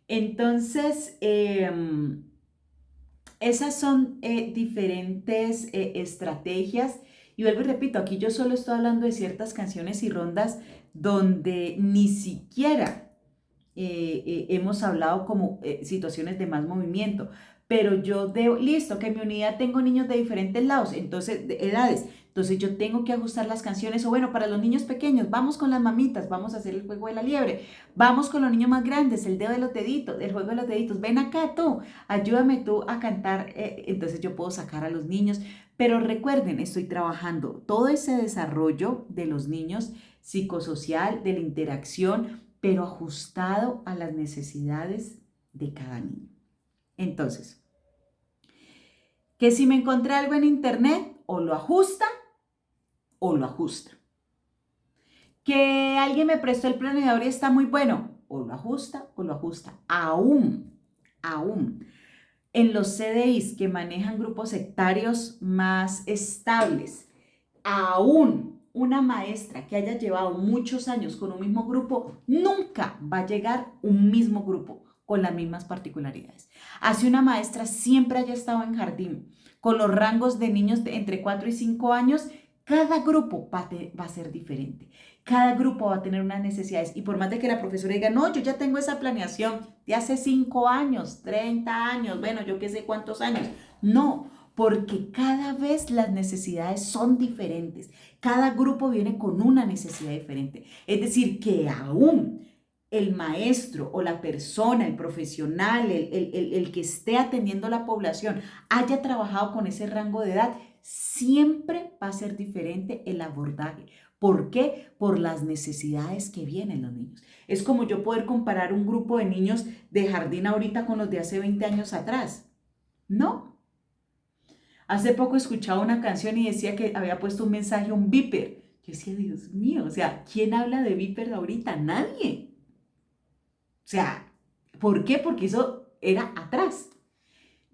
Entonces, esas son diferentes estrategias. Y vuelvo y repito, aquí yo solo estoy hablando de ciertas canciones y rondas donde ni siquiera hemos hablado como situaciones de más movimiento, pero yo debo, listo, que en mi unidad tengo niños de diferentes lados, entonces, de edades, entonces yo tengo que ajustar las canciones, o bueno, para los niños pequeños, vamos con las mamitas, vamos a hacer el juego de la liebre, vamos con los niños más grandes, el dedo de los deditos, el juego de los deditos, ven acá tú, ayúdame tú a cantar, entonces yo puedo sacar a los niños, pero recuerden, estoy trabajando todo ese desarrollo de los niños psicosocial, de la interacción, pero ajustado a las necesidades de cada niño. Entonces, que si me encontré algo en internet, o lo ajusta o lo ajusta. Que alguien me prestó el planeador y está muy bueno, o lo ajusta o lo ajusta. Aún, en los CDIs que manejan grupos sectarios más estables, aún una maestra que haya llevado muchos años con un mismo grupo, nunca va a llegar un mismo grupo con las mismas particularidades. Así una maestra siempre haya estado en jardín, con los rangos de niños de entre 4 y 5 años, cada grupo va a ser diferente. Cada grupo va a tener unas necesidades. Y por más de que la profesora diga, no, yo ya tengo esa planeación de hace 5 años, 30 años, bueno, yo qué sé cuántos años. No, porque cada vez las necesidades son diferentes. Cada grupo viene con una necesidad diferente. Es decir, que aún el maestro o la persona, el profesional, el que esté atendiendo a la población, haya trabajado con ese rango de edad, siempre va a ser diferente el abordaje. ¿Por qué? Por las necesidades que vienen los niños. Es como yo poder comparar un grupo de niños de jardín ahorita con los de hace 20 años atrás. No. Hace poco escuchaba una canción y decía que había puesto un mensaje, un beeper. Yo decía, Dios mío, o sea, ¿quién habla de beeper ahorita? Nadie. O sea, ¿por qué? Porque eso era atrás.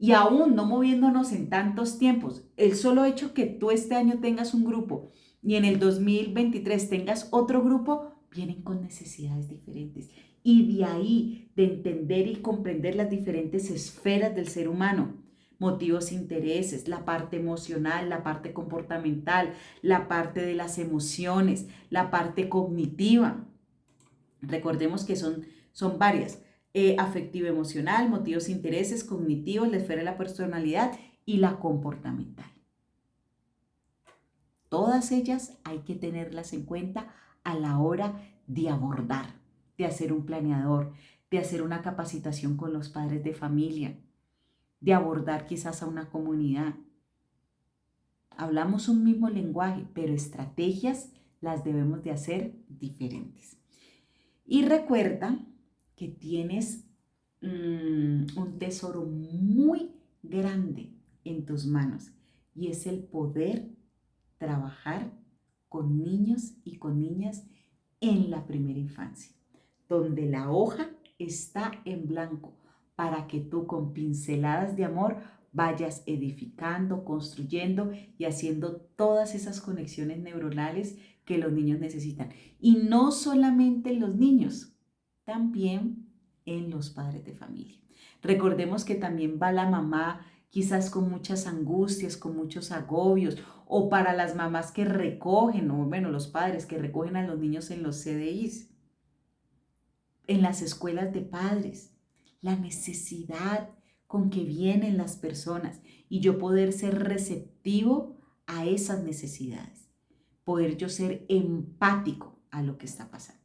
Y aún no moviéndonos en tantos tiempos, el solo hecho que tú este año tengas un grupo y en el 2023 tengas otro grupo, vienen con necesidades diferentes. Y de ahí, de entender y comprender las diferentes esferas del ser humano, motivos, intereses, la parte emocional, la parte comportamental, la parte de las emociones, la parte cognitiva. Recordemos que son varias. Afectivo-emocional, motivos, intereses, cognitivos, la esfera de la personalidad y la comportamental. Todas ellas hay que tenerlas en cuenta a la hora de abordar, de hacer un planeador, de hacer una capacitación con los padres de familia, de abordar quizás a una comunidad. Hablamos un mismo lenguaje, pero estrategias las debemos de hacer diferentes. Y recuerda que tienes un tesoro muy grande en tus manos y es el poder trabajar con niños y con niñas en la primera infancia, donde la hoja está en blanco para que tú con pinceladas de amor vayas edificando, construyendo y haciendo todas esas conexiones neuronales que los niños necesitan. Y no solamente en los niños, también en los padres de familia. Recordemos que también va la mamá quizás con muchas angustias, con muchos agobios, o para las mamás que recogen, o bueno, los padres que recogen a los niños en los CDIs, en las escuelas de padres, la necesidad con que vienen las personas y yo poder ser receptivo a esas necesidades, poder yo ser empático a lo que está pasando.